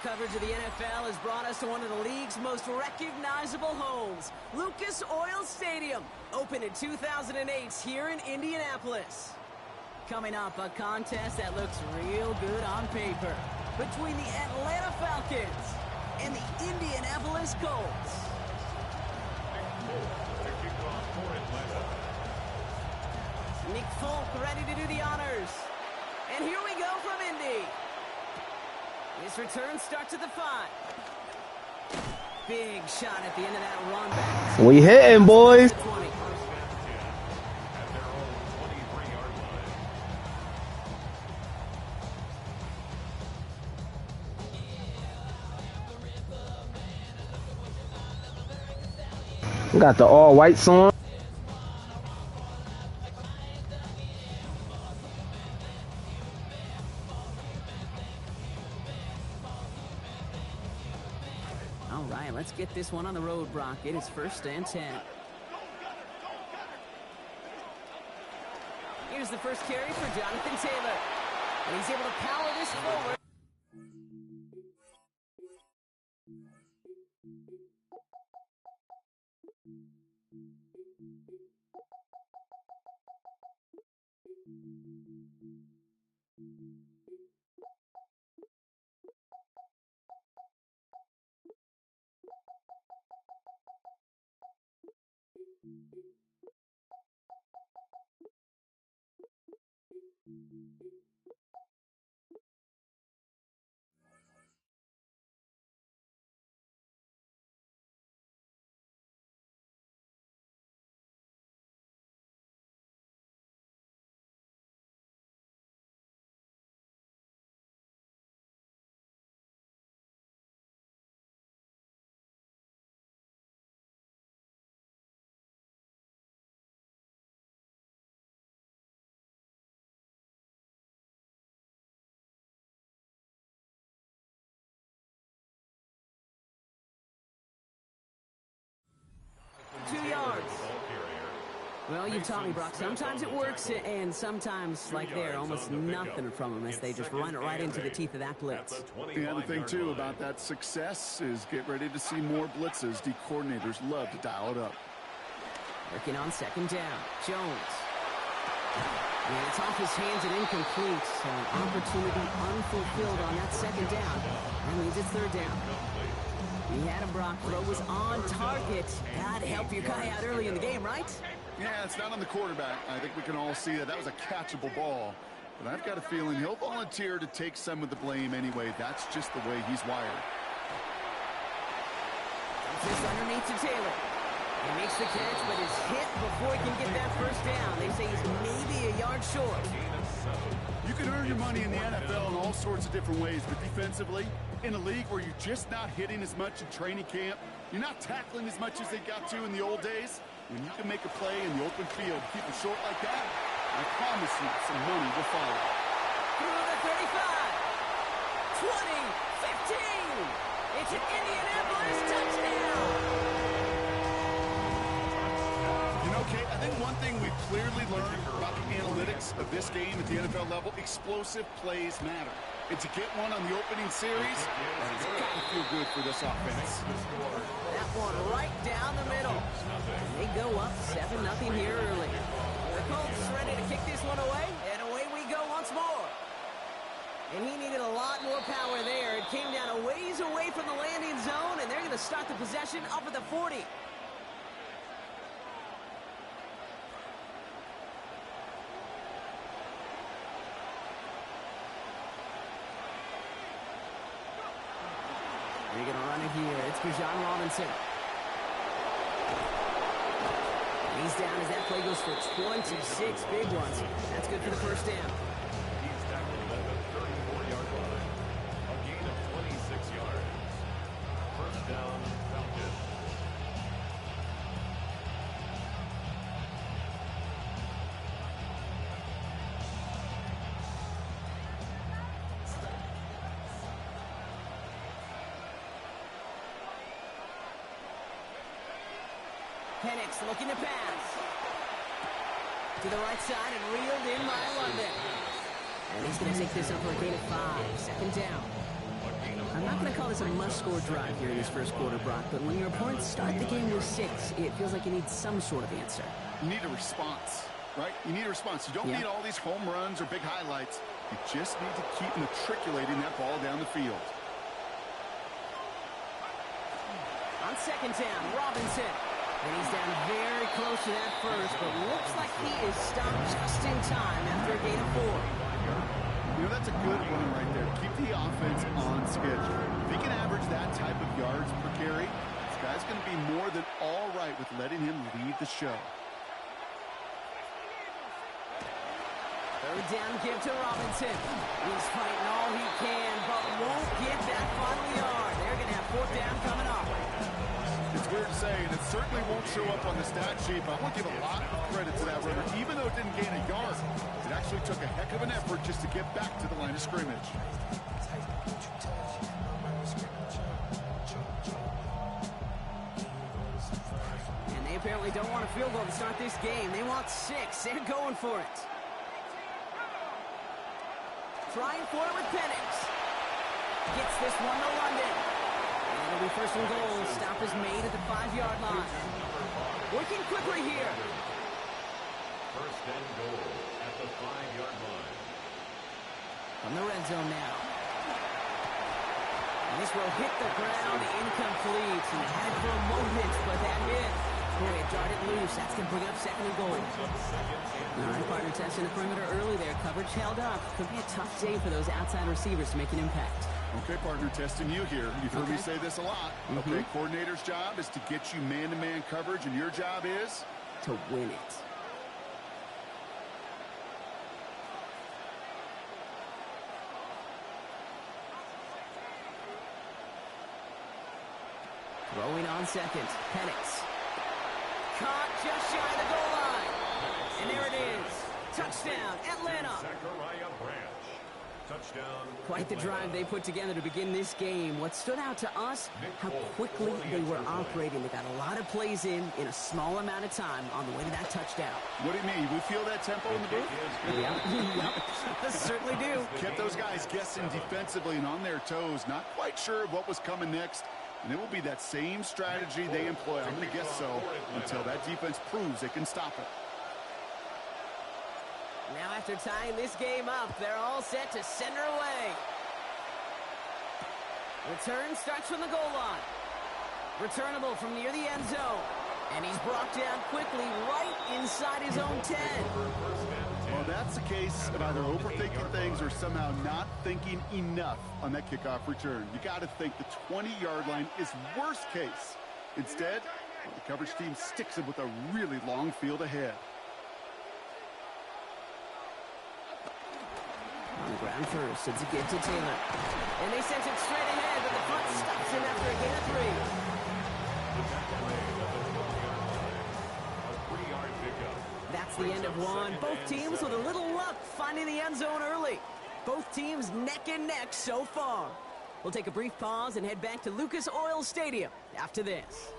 coverage of the NFL has brought us to one of the league's most recognizable homes, Lucas Oil Stadium, opened in 2008 here in Indianapolis. Coming up, a contest that looks real good on paper between the Atlanta Falcons and the Indianapolis Colts. Nick Folk ready to do the honors. And here we go from Indy. His return starts at the 5. Big shot at the end of that run back. We hitting, boys. We got the all white song. All right, let's get this one on the road, Brock. It is 1st and 10. Here's the first carry for Jonathan Taylor. And he's able to power this forward. Well, you taught me, Brock. Sometimes it works, and sometimes, like there, almost nothing from them as they just run it right into the teeth of that blitz. The other thing, too, about that success is get ready to see more blitzes. The coordinators love to dial it up. Working on 2nd down. Jones. And it's off his hands and incomplete. So an opportunity unfulfilled on that 2nd down. That means it's 3rd down. He had him, Brock. Throw was on target. God help your guy out early in the game, right? Yeah, it's not on the quarterback. I think we can all see that was a catchable ball. But I've got a feeling he'll volunteer to take some of the blame anyway. That's just the way he's wired. Just underneath to Taylor. He makes the catch, but is hit before he can get that 1st down. They say he's maybe a yard short. You can earn your money in the NFL in all sorts of different ways, but defensively, in a league where you're just not hitting as much in training camp, you're not tackling as much as they got to in the old days, when you can make a play in the open field, keep it short like that, I promise you some money will follow. Through the 35, 20, 15. It's an Indianapolis touchdown. You know, Kate, I think one thing we've clearly learned about the analytics of this game at the NFL level, explosive plays matter. And to get one on the opening series, it's got to feel good for this offense. That one right down the middle. They go up 7-0 here early. The Colts ready to kick this one away, and away we go once more. And he needed a lot more power there. It came down a ways away from the landing zone, and they're going to start the possession up at the 40. They're going to run it here. It's Bijan Robinson. He's down as that play goes for 26 big ones. That's good for the 1st down. He's tackled at the 34-yard line. A gain of 26 yards. 1st down, Falcons. Penix looking to pass. To the right side and reeled in by London. And he's going to take this up for a gain of 5. 2nd down. I'm not going to want is a must-score drive here in this first quarter, Brock. But when your opponents start the game with 6, it feels like you need some sort of answer. You need a response, right? You need a response. You don't need all these home runs or big highlights. You just need to keep matriculating that ball down the field. On second down, Robinson. And he's down very close to that first, but looks like he is stopped just in time after a gain of 4. You know, that's a good run right there. Keep the offense on schedule. If he can average that type of yards per carry, this guy's going to be more than all right with letting him lead the show. Third down give to Robinson. He's fighting all he can, but won't get that final yard. They're going to have 4th down coming up. It's weird to say, and it certainly won't show up on the stat sheet, but I want to give a lot of credit to that runner. Even though it didn't gain a yard, it actually took a heck of an effort just to get back to the line of scrimmage. And they apparently don't want a field goal to start this game. They want 6. They're going for it. Trying for it with Penix. Gets this one to London. And it'll be first and goal. Stop is made at the 5-yard line. Working quickly here. First and goal at the 5-yard line. From the red zone now. And this will hit the ground. Incomplete. He had it for a moment, but that hit. Boy, it darted loose. That's going to bring up second and goal. All right, partner testing the perimeter early there. Coverage held up. Could be a tough day for those outside receivers to make an impact. Okay, partner, testing you here. You've heard me say this a lot. Okay, coordinator's job is to get you man-to-man coverage, and your job is? To win it. Throwing on second. Penix. Caught just shy of the goal line. And there it is. Touchdown, Atlanta. Zachariah Branch. Touchdown. Quite the drive they put together to begin this game. What stood out to us, how quickly they were operating. They got a lot of plays in a small amount of time on the way to that touchdown. What do you mean? We feel that tempo in the booth? Yep. Certainly do. Kept those guys guessing defensively and on their toes, not quite sure of what was coming next. And it will be that same strategy they employ, I'm going to guess so, until that defense proves they can stop it. Now after tying this game up, they're all set to send her away. Return starts from the goal line. Returnable from near the end zone. And he's brought down quickly right inside his own 10. Well, that's the case of either overthinking things or somehow not thinking enough on that kickoff return. You got to think the 20-yard line is worst case. Instead, the coverage team sticks him with a really long field ahead. On the ground first, it's a give to Taylor. And they sent it straight ahead, but the front stops him after a gain of 3. That's the end of one. Both teams with a little luck finding the end zone early. Both teams neck and neck so far. We'll take a brief pause and head back to Lucas Oil Stadium after this.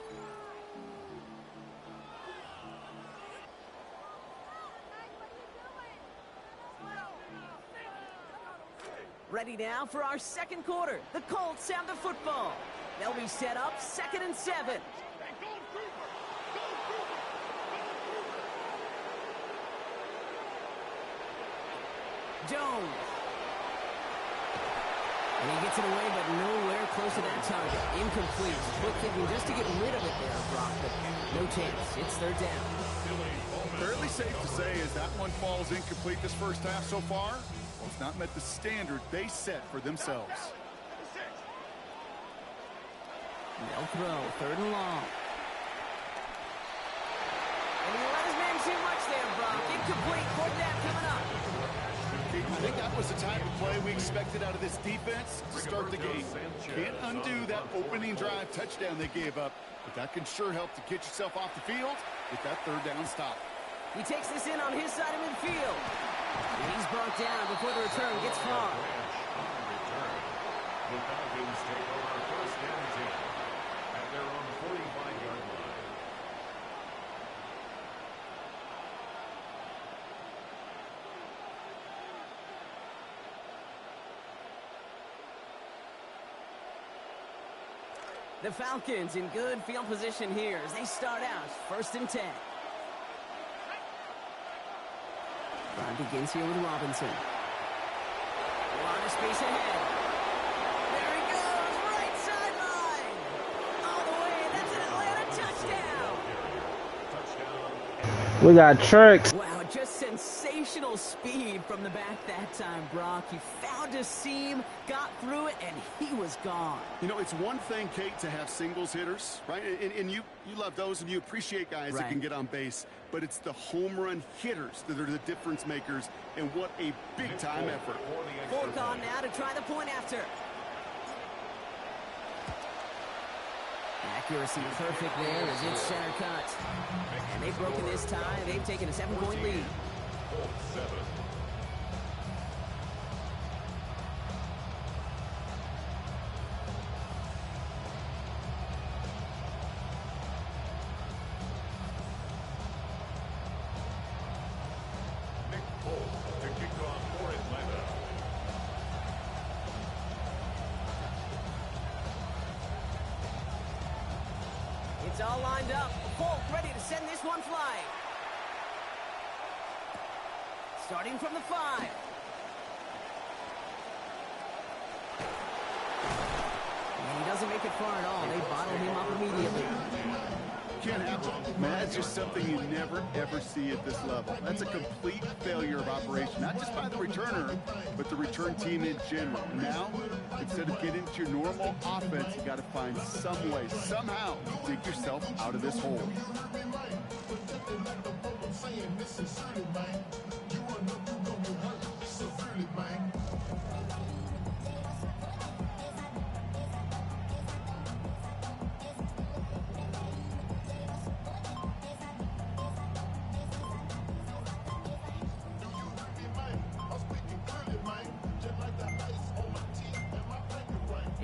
Ready now for our second quarter. The Colts have the football. They'll be set up 2nd and 7. Jones. And he gets it away, but nowhere close to that target. Incomplete. Quick thinking just to get rid of it there, Brock, but no chance. It's 3rd down. Fairly safe to say as that one falls incomplete this first half so far, well, it's not met the standard they set for themselves. They'll throw. 3rd and long. And he let his man too much there, Brock. Incomplete. 4th down coming up. I think that was the type of play we expected out of this defense to start the game. Can't undo that opening drive touchdown they gave up, but that can sure help to get yourself off the field with that 3rd down stop. He takes this in on his side of midfield. And he's brought down before the return gets far. The Falcons take over 1st and 10 at their own 45-yard line. The Falcons in good field position here as they start out 1st and 10. Drive begins here with Robinson. A lot of space ahead. There he goes, right sideline. All the way, that's an Atlanta touchdown. We got tricks. Wow, just sensational speed from the back that time, Brock. He found a seam, got through it, and he was gone. You know, it's one thing, Kate, to have singles hitters, right? And you love those and you appreciate guys that can get on base. But it's the home run hitters that are the difference makers, and what a big-time effort. Fork on now to try the point after. Accuracy perfect there as it's center cut. And they've broken this tie. They've taken a 7-point lead. 7. It's all lined up. Folk ready to send this one flying. Starting from the 5. And he doesn't make it far at all. They bottle him up immediately. Can't happen. Man, that's just something you never, ever see at this level. That's a complete failure of operation, not just by the returner, but the return team in general. Now, instead of getting into your normal offense, you got to find some way, somehow, to dig yourself out of this hole.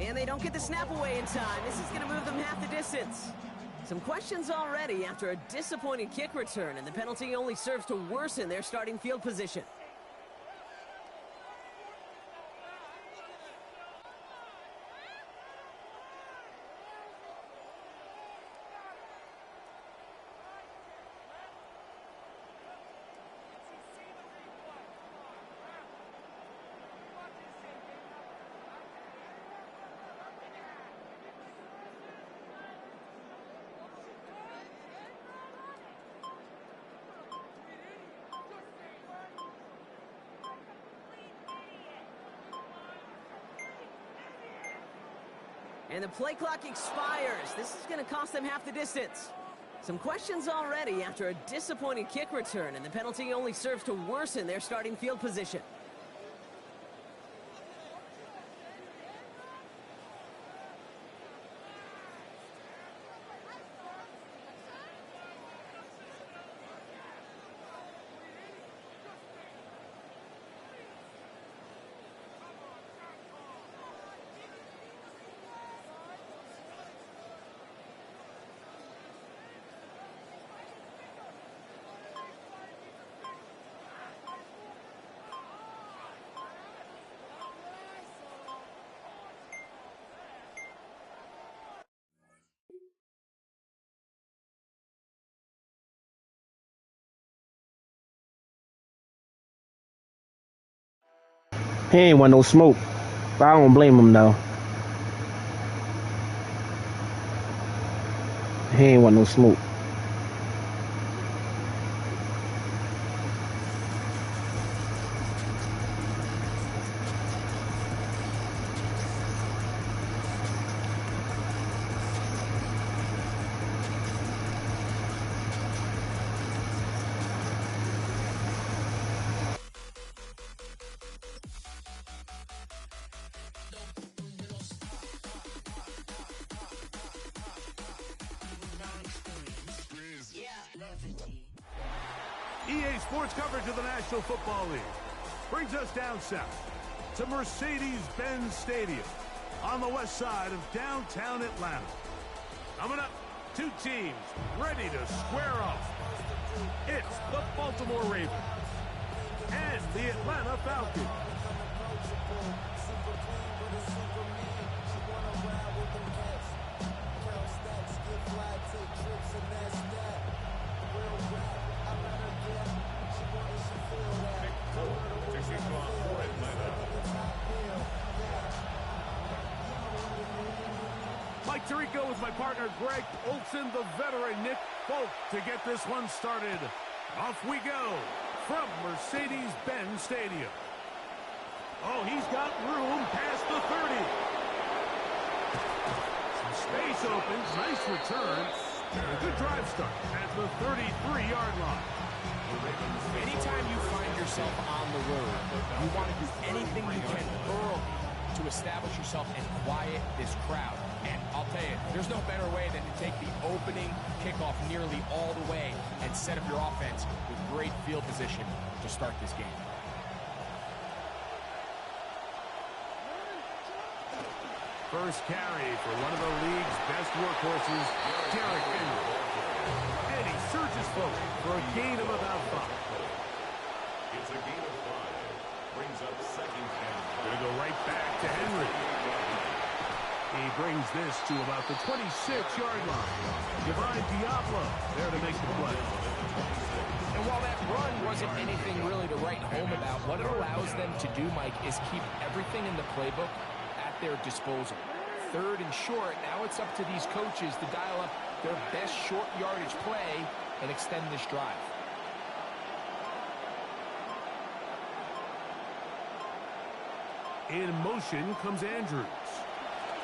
And they don't get the snap away in time. This is going to move them half the distance. Some questions already after a disappointing kick return, and the penalty only serves to worsen their starting field position. And the play clock expires. This is going to cost them half the distance. Some questions already after a disappointing kick return, and the penalty only serves to worsen their starting field position. He ain't want no smoke. But I don't blame him though. He ain't want no smoke. EA Sports coverage of the National Football League brings us down south to Mercedes-Benz Stadium on the west side of downtown Atlanta. Coming up, two teams ready to square off. It's the Baltimore Ravens and the Atlanta Falcons. Mike Tirico with my partner Greg Olson, the veteran Nick Folk to get this one started. Off we go from Mercedes-Benz Stadium. Oh, he's got room past the 30. Some space opens. Nice return. And a good drive start at the 33-yard line. Anytime you find yourself on the road, you want to do anything you can early to establish yourself and quiet this crowd. And I'll tell you, there's no better way than to take the opening kickoff nearly all the way and set up your offense with great field position to start this game. First carry for one of the league's best workhorses, Derrick Henry. And he surges forward for a gain of about 5. It's a gain of 5. Brings up second down. Going to go right back to Henry. He brings this to about the 26-yard line. Divine Diablo there to make the play. And while that run wasn't anything really to write home about, what it allows them to do, Mike, is keep everything in the playbook at their disposal. Third and short, now it's up to these coaches to dial up their best short yardage play and extend this drive. In motion comes Andrews.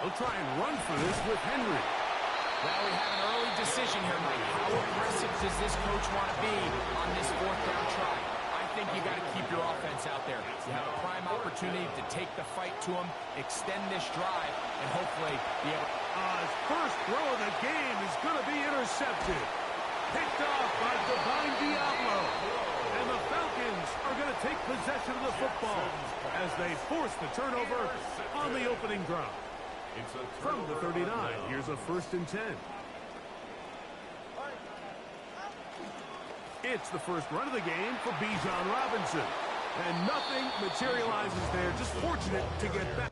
He'll try and run for this with Henry. Well, we have an early decision here, Mike. How aggressive does this coach want to be on this fourth down try? I think you got to keep your offense out there. You have a prime opportunity to take the fight to him, extend this drive, and hopefully be able to... His first throw of the game is going to be intercepted. Picked off by Divine Diablo. And the Falcons are going to take possession of the football as they force the turnover on the opening drive. From the 39, here's a 1st and 10. It's the first run of the game for Bijan Robinson. And nothing materializes there. Just fortunate to get back.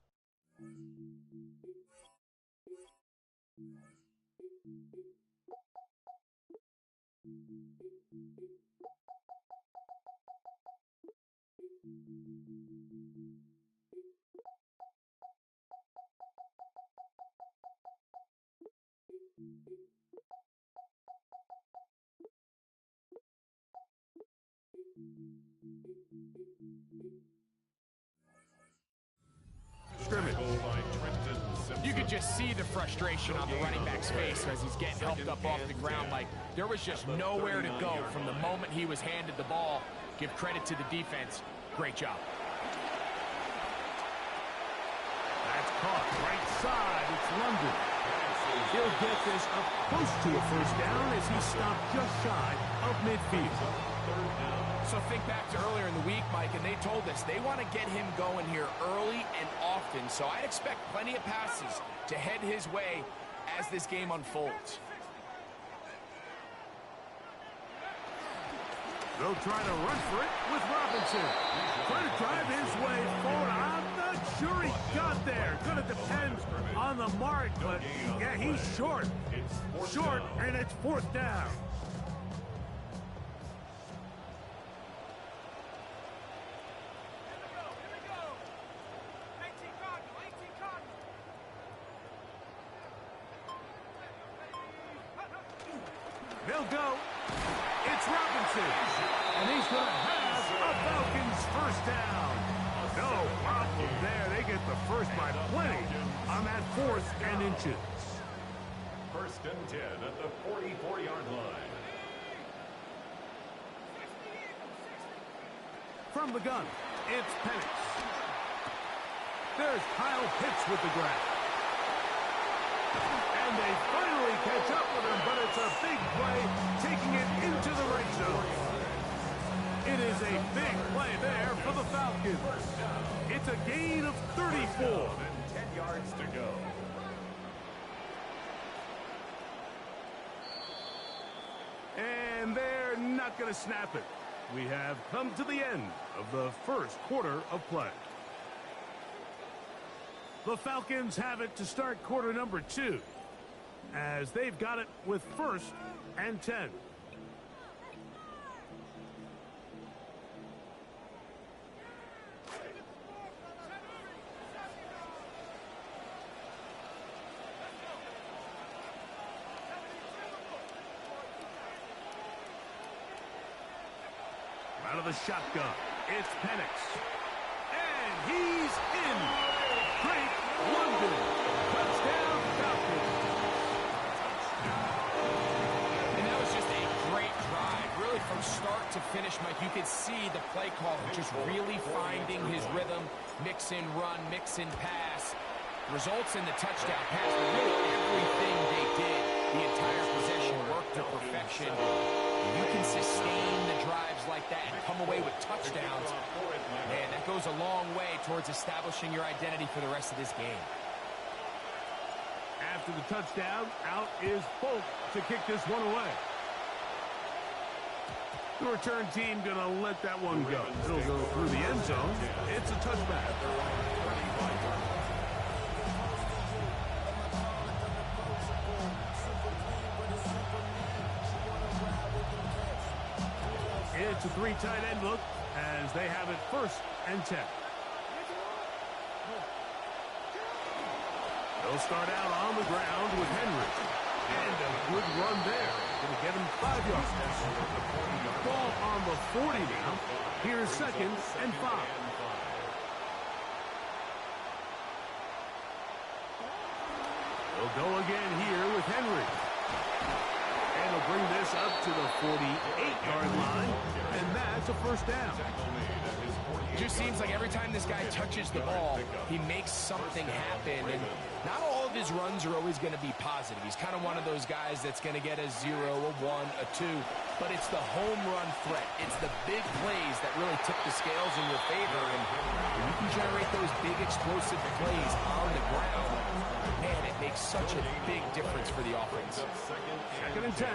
You could just see the frustration on the running back's face as he's getting helped up off the ground. Like, there was just nowhere to go from the moment he was handed the ball. Give credit to the defense. Great job. That's caught right side. It's London. He'll get this up close to a first down as he stopped just shy of midfield. So think back to earlier in the week, Mike, and they told us they want to get him going here early and often. So I expect plenty of passes to head his way as this game unfolds. They'll try to run for it with Robinson. Trying to drive his way forward. I'm not sure he got there. Gonna depend on the mark, but yeah, he's short. Short, and it's 4th down. They'll go. It's Robinson. And he's going to have a Falcons first down. No problem there. They get the first by plenty on that 4th and inches. 1st and 10 at the 44-yard line. From the gun, it's Penix. There's Kyle Pitts with the grab. And they finally catch up with him, but it's a big play, taking it into the red zone. It is a big play there for the Falcons. It's a gain of 34. 10 yards to go. And they're not going to snap it. We have come to the end of the first quarter of play. The Falcons have it to start quarter number 2, as they've got it with 1st and 10. of the shotgun. It's Penix. And he's in. Great London. Touchdown, Falcons. And that was just a great drive. Really from start to finish, Mike, you could see the play call just really finding his rhythm. Mix in run, mix in pass. Results in the touchdown pass. Really everything they did, the entire possession worked to perfection. You can sustain the drives like that and come away with touchdowns. Man, that goes a long way towards establishing your identity for the rest of this game. After the touchdown, out is Folk to kick this one away. The return team going to let that one go. It'll go through the end zone. It's a touchback. It's a three tight end look as they have it 1st and 10. They'll start out on the ground with Henry. And a good run there. Going to get him 5 yards. Ball on the 40 now. Here's 2nd and 5. They'll go again here with Henry. And they'll bring this up to the 48-yard line. And that's a 1st down. It just seems like every time this guy touches the ball, he makes something happen. And not all of his runs are always going to be positive. He's kind of one of those guys that's going to get a 0, a 1, a 2. But it's the home run threat. It's the big plays that really tip the scales in your favor. And when you can generate those big explosive plays on the ground, man, it makes such a big difference for the offense. 2nd and 10.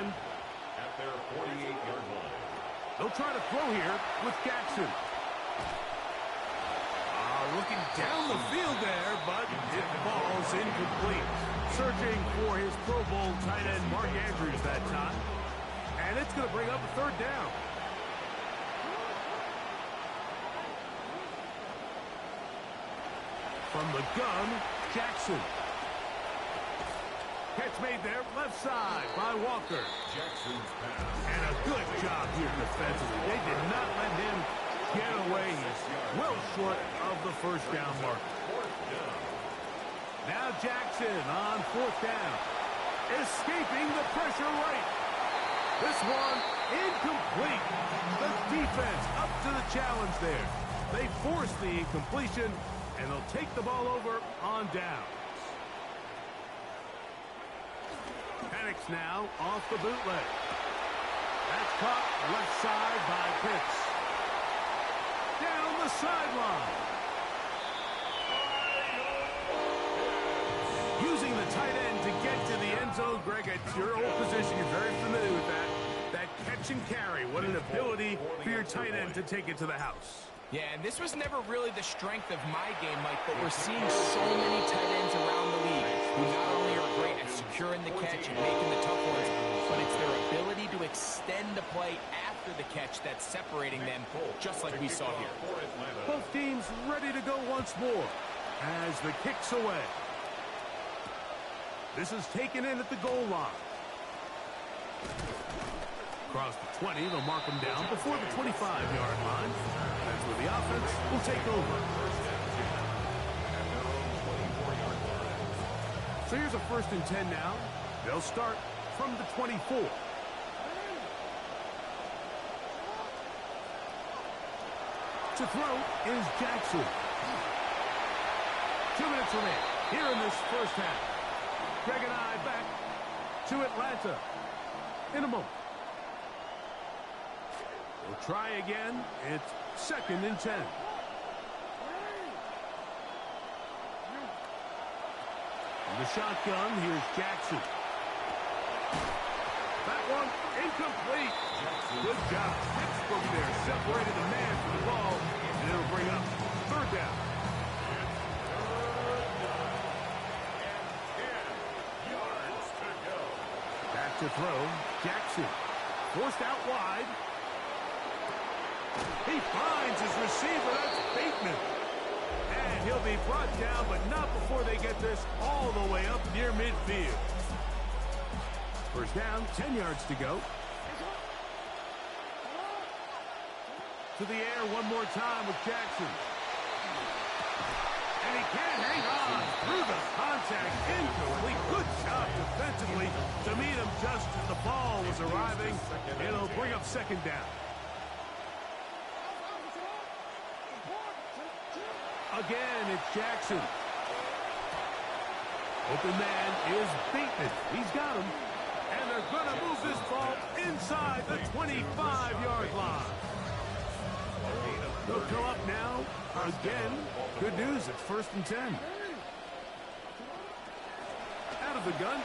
At their 48-yard line. They'll try to throw here with Jackson. Looking down the field there, but it falls incomplete. Searching for his Pro Bowl tight end Mark Andrews that time. And it's going to bring up a 3rd down. From the gun, Jackson. Catch made there, left side by Walker. Jackson's pass. And a good job here defensively. They did not let him get away. He's well short of the 1st down mark. Now Jackson on 4th down. Escaping the pressure right. This one incomplete. The defense up to the challenge there. They force the incompletion, and they'll take the ball over on down. Penix now off the bootleg. That's caught left side by Pitts. Down the sideline. Using the tight end to get to the end zone. Greg, at your old position, you're very familiar with that. That catch and carry. What an ability for your tight end to take it to the house. Yeah, and this was never really the strength of my game, Mike, but we're seeing so many tight ends around the league who not only are great at securing the catch and making the tough ones, but it's their ability to extend the play after the catch that's separating them, just like we saw here. Both teams ready to go once more as the kick's away. This is taken in at the goal line. Across the 20, they'll mark them down before the 25-yard line. That's where the offense will take over. So here's a 1st and 10 now. They'll start from the 24. To throw is Jackson. 2 minutes remain here in this 1st half. Greg and I back to Atlanta in a moment. We'll try again. It's 2nd and 10. The shotgun, here's Jackson. That one incomplete. Good job. Textbook there. Separated the man from the ball. And it'll bring up 3rd down. Back to throw. Jackson. Forced out wide. He finds his receiver. That's Bateman. And he'll be brought down, but not before they get this all the way up near midfield. 1st down, 10 yards to go. to the air one more time with Jackson. And he can't hang on through the contact. Incomplete. Good job defensively to meet him just as the ball was arriving. It'll bring up second down. Again, it's Jackson. Open man is beaten. He's got him. And they're going to move this ball inside the 25-yard line. They'll go up now. Again, good news, it's 1st and 10. Out of the gun,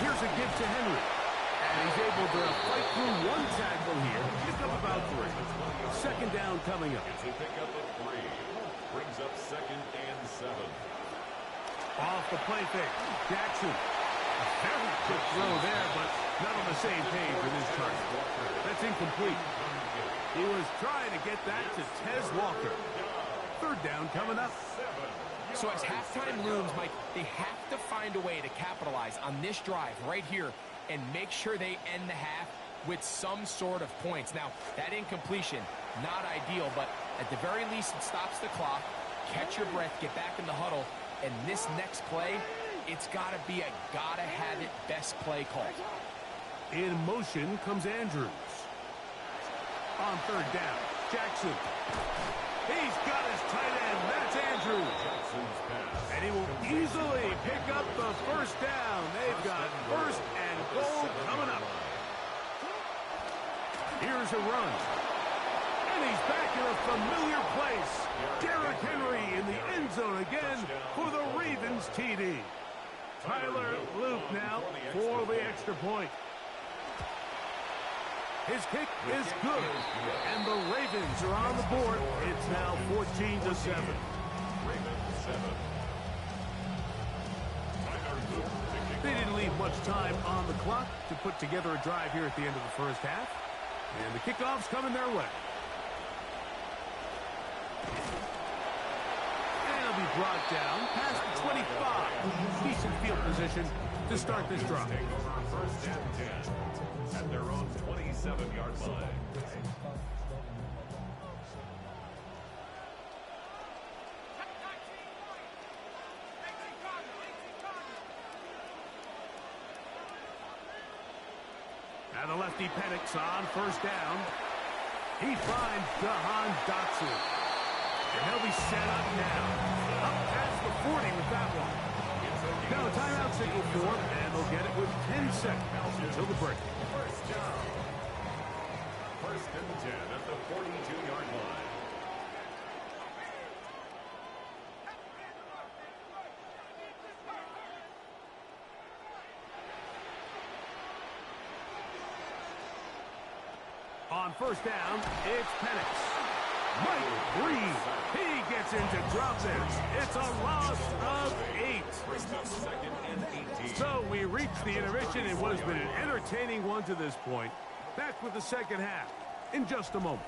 here's a give to Henry. And he's able to fight through one tackle here. Pick up about 3. Second down coming up. It's a pickup of 3. Brings up 2nd and 7. Off the play fake. Jackson. A very quick throw there, but not on the same page with his target. That's incomplete. He was trying to get that to Tez Walker. 3rd down coming up. So as halftime looms, Mike, they have to find a way to capitalize on this drive right here and make sure they end the half with some sort of points. Now, that incompletion, not ideal, but at the very least, it stops the clock. Catch your breath, get back in the huddle, and this next play, it's got to be a gotta-have-it best play call. In motion comes Andrews. On 3rd down, Jackson. He's got his tight end. That's Andrews. And he will easily pick up the 1st down. They've got 1st and goal coming up. Here's a run. And he's back in a familiar place. Derrick Henry in the end zone again for the Ravens TD. Tyler Luke now for the extra point. His kick is good, and the Ravens are on the board. It's now 14-7. Ravens 7. They didn't leave much time on the clock to put together a drive here at the end of the 1st half. And the kickoff's coming their way. And it'll be brought down past the 25. Decent field position to start this drive. 1st and 10 at their own 27-yard line. Now the lefty Penix on 1st down. He finds Jahan Dotson. And he'll be set up now. Up past the 40 with that one. Now a timeout signal for him, and they'll get it with 10 seconds until the break. 1st down. 1st and 10 at the 42-yard line. On 1st down, it's Penix. Mike Reed, he gets into dropbacks. It's a loss of 8. 2nd and 18. So we reach the intermission in what has been an entertaining one to this point. Back with the 2nd half in just a moment.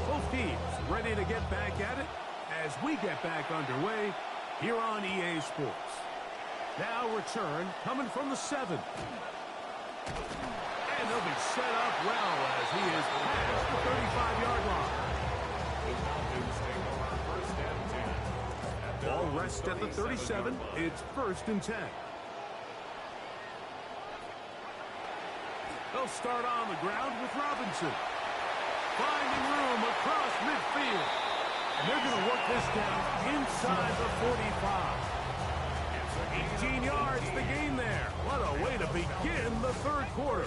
Both teams ready to get back at it as we get back underway here on EA Sports. Now return coming from the 7. And they'll be set up well as he is past the 35-yard line. Ball rests at the 37. It's 1st and 10. They'll start on the ground with Robinson. Finding room across midfield. And they're going to work this down inside the 45. 18 yards the gain there. What a way to begin the 3rd quarter.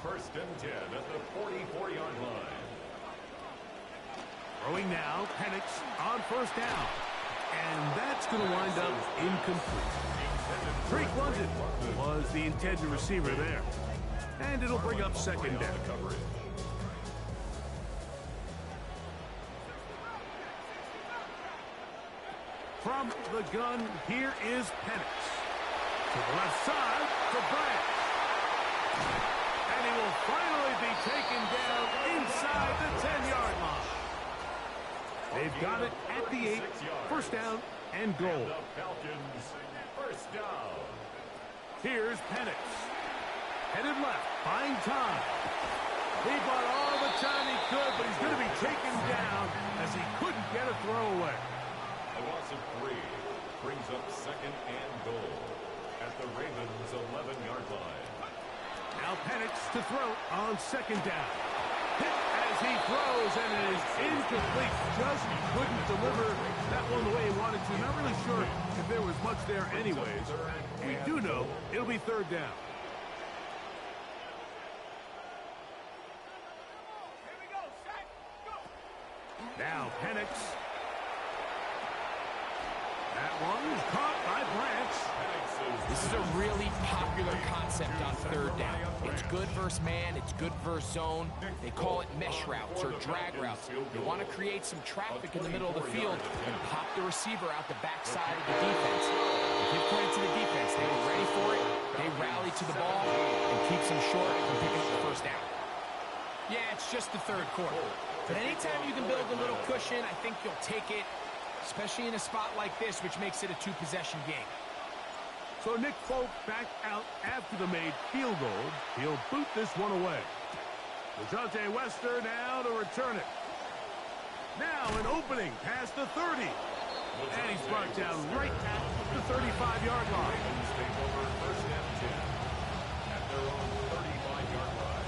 1st and 10 at the 44-yard line. Throwing now, Penix on 1st down. And that's going to wind up incomplete. Drake London was the intended receiver there. And it'll bring up 2nd down. From the gun, here is Penix. To the left side, to Bryant. And he will finally be taken down inside the 10-yard line. They've got it at the 8. 1st down and goal. The Falcons, 1st down. Here's Penix. Headed left, buying time. He bought all the time he could, but he's going to be taken down as he couldn't get a throw away. A loss of 3 brings up 2nd and goal at the Ravens' 11-yard line. Now Penix to throw on 2nd down. Hit as he throws, and it is incomplete. Just couldn't deliver that one the way he wanted to. Not really sure if there was much there anyways. We do know it'll be 3rd down. Now Penix. That one is caught by Branch. This is a really popular concept on 3rd down. It's good versus man, it's good versus zone. They call it mesh routes or drag routes. They want to create some traffic in the middle of the field and pop the receiver out the backside of the defense. Give credit to the defense. They were ready for it. They rallied to the ball and keeps them short from picking up the 1st down. Yeah, it's just the 3rd quarter. But anytime you can build a little cushion, I think you'll take it, especially in a spot like this, which makes it a 2-possession game. So Nick Folk back out after the made field goal. He'll boot this one away. DeJounte Wester now to return it. Now an opening past the 30. And he's brought down right at the 35-yard line. Take over 1st and 10 at their own 35-yard line.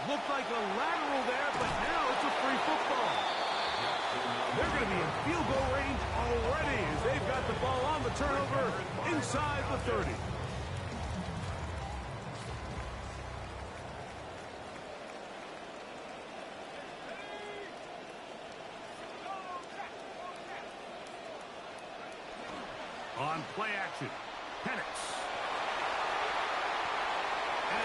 Looked like a lateral there, but now it's a free football. They're going to be in field goal range already as they've got the ball on the turnover inside the 30. On play action, Penix.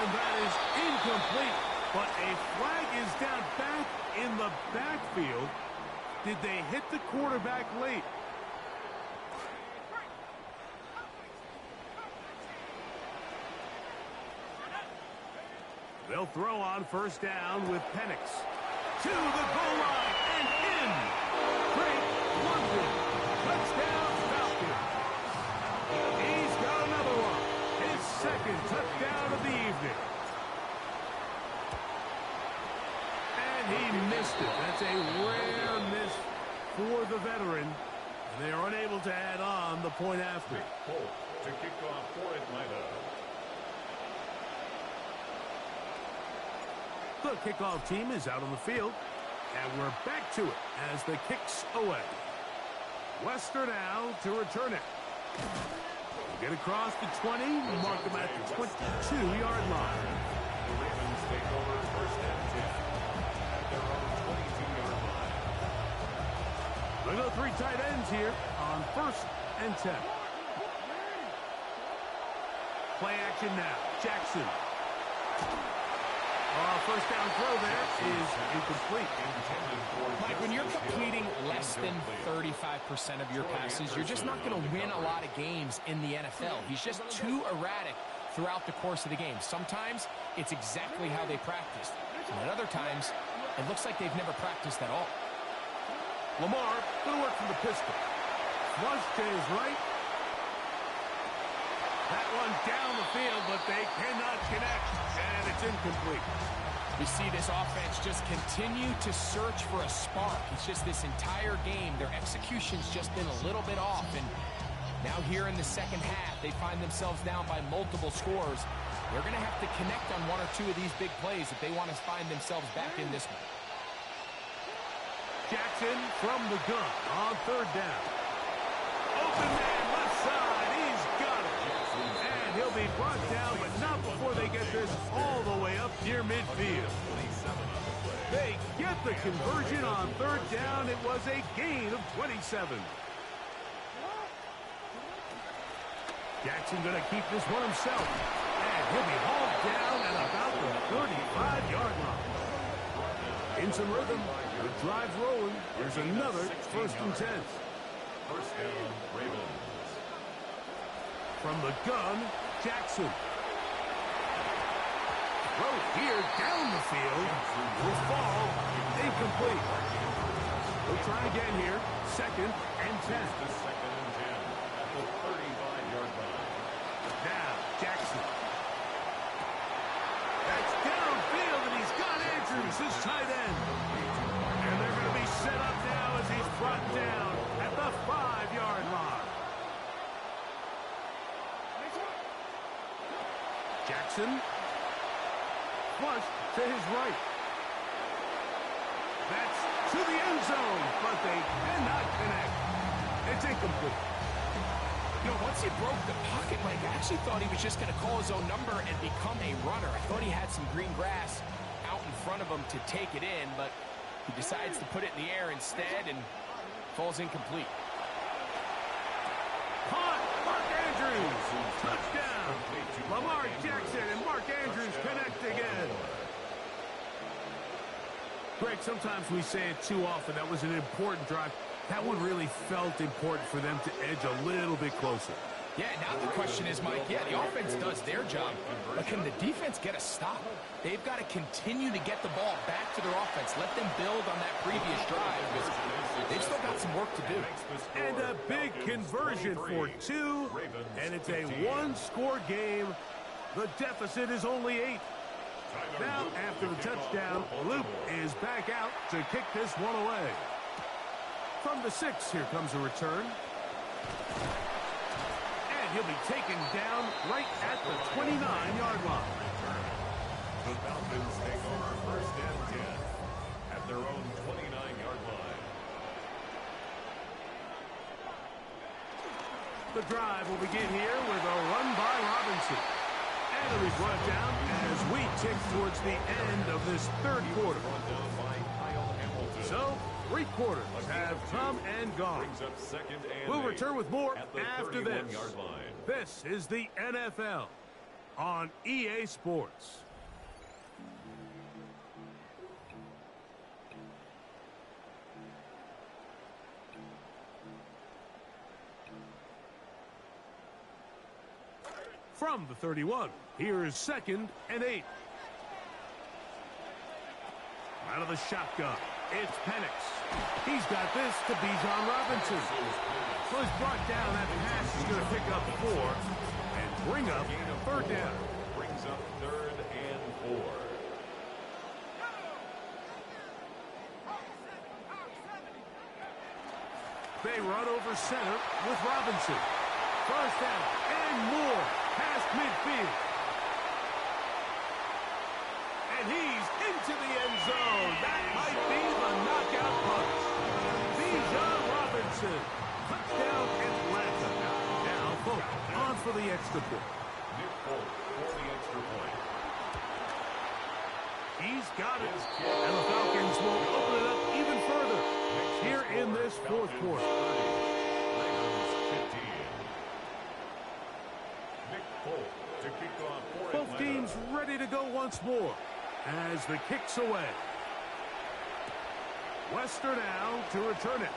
And that is incomplete. But a flag is down back in the backfield. Did they hit the quarterback late? They'll throw on 1st down with Penix. To the goal line and in. Great London. Touchdown Falcons. He's got another one. His 2nd touchdown of the evening. He missed it. That's a rare miss for the veteran. And they are unable to add on the point after. Holt to kick off for Atlanta. The kickoff team is out on the field. And we're back to it as the kick's away. Wester now to return it. Get across the 20. Mark them at the 22-yard line. The Ravens take over 1st and 10. We'll go 3 tight ends here on 1st and 10. Play action now. Jackson. 1st down throw there is incomplete. Mike, when you're completing less than 35% of your passes, you're just not going to win a lot of games in the NFL. He's just too erratic throughout the course of the game. Sometimes it's exactly how they practiced. And at other times, it looks like they've never practiced at all. Lamar, good work from the pistol. Flush to his right. That one down the field, but they cannot connect, and it's incomplete. We see this offense just continue to search for a spark. It's just this entire game, their execution's just been a little bit off, and now here in the 2nd half, they find themselves down by multiple scores. They're going to have to connect on 1 or 2 of these big plays if they want to find themselves back in this one. Jackson from the gun on 3rd down. Open man left side. He's got it. And he'll be brought down, but not before they get this all the way up near midfield. They get the conversion on 3rd down. It was a gain of 27. Jackson going to keep this one himself. And he'll be hauled down at about the 35-yard line. In some rhythm, the drive's rolling. There's another 1st and 10. 1st down, Ravens. From the gun, Jackson. Throw here down the field. Will fall. Incomplete. We'll try again here. 2nd and 10. Second and 10 at the 35-yard line. Now, Jackson. That's downfield, and he's got Andrews, his tight end. And they're going to be set up now as he's brought down at the 5-yard line. Jackson. Flush to his right. That's to the end zone, but they cannot connect. It's incomplete. You know, once he broke the pocket, Mike, I actually thought he was just going to call his own number and become a runner. I thought he had some green grass out in front of him to take it in, but he decides to put it in the air instead and falls incomplete. Caught, Mark Andrews, touchdown. Lamar Jackson and Mark Andrews connect again. Greg, sometimes we say it too often. That was an important drive. That one really felt important for them to edge a little bit closer. Yeah, now the question is, Mike, yeah, the offense does their job, but can the defense get a stop? They've got to continue to get the ball back to their offense. Let them build on that previous drive, because they've still got some work to do. And a big conversion for 2, and it's a 1-score game. The deficit is only 8. Now, after the touchdown, Luke is back out to kick this one away. From the 6, here comes a return. And he'll be taken down right at the 29-yard line. The Falcons take over 1st and 10 at their own 29-yard line. The drive will begin here with a run by Robinson. And he'll be brought down as we tick towards the end of this 3rd quarter. So, 3 quarters have come and gone. We'll return with more after this. This is the NFL on EA Sports. From the 31, here's 2nd and 8. Out of the shotgun, it's Penix. He's got this to Bijan Robinson. So he's brought down. That pass is going to pick up 4 and bring up 3rd down. Brings up 3rd and 4. They run over center with Robinson. 1st down and more past midfield. And he's into the end zone. That might be the knockout punch. Bijan Robinson. Touchdown Atlanta. Now Folk on for the extra point. Nick Folk for the extra point. He's got it. And the Falcons will open it up even further here in this 4th quarter. Both teams ready to go once more as the kick's away. Wester now to return it.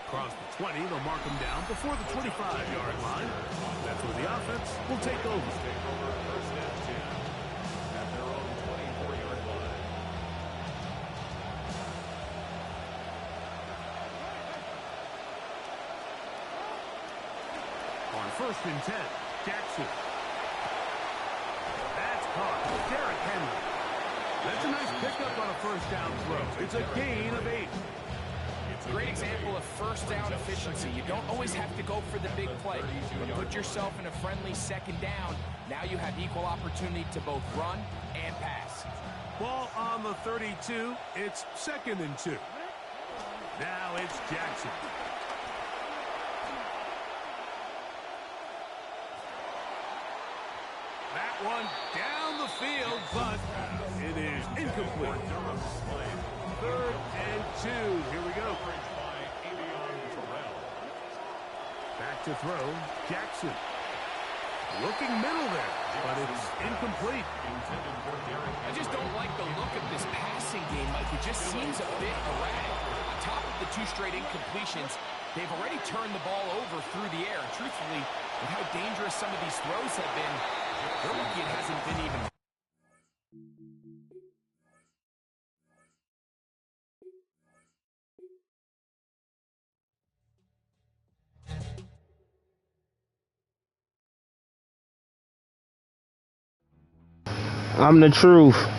Across the 20, they'll mark him down before the 25-yard line. That's where the offense will take over. 1st and 10 at their own 24-yard line. On 1st and 10, Jackson. That's caught. Derrick Henry. That's a nice pickup on a 1st down throw. It's a gain of 8. It's a great example of 1st down efficiency. You don't always have to go for the big play, but put yourself in a friendly 2nd down. Now you have equal opportunity to both run and pass. Ball on the 32. It's 2nd and 2. Now it's Jackson. That one down the field, but it is incomplete. 3rd and 2. Here we go. Back to throw. Jackson. Looking middle there, but it's incomplete. I just don't like the look of this passing game, Mike. It just seems a bit erratic. On top of the 2 straight incompletions, They've already turned the ball over through the air. And truthfully, with how dangerous some of these throws have been, they're lucky it hasn't been even. I'm the truth.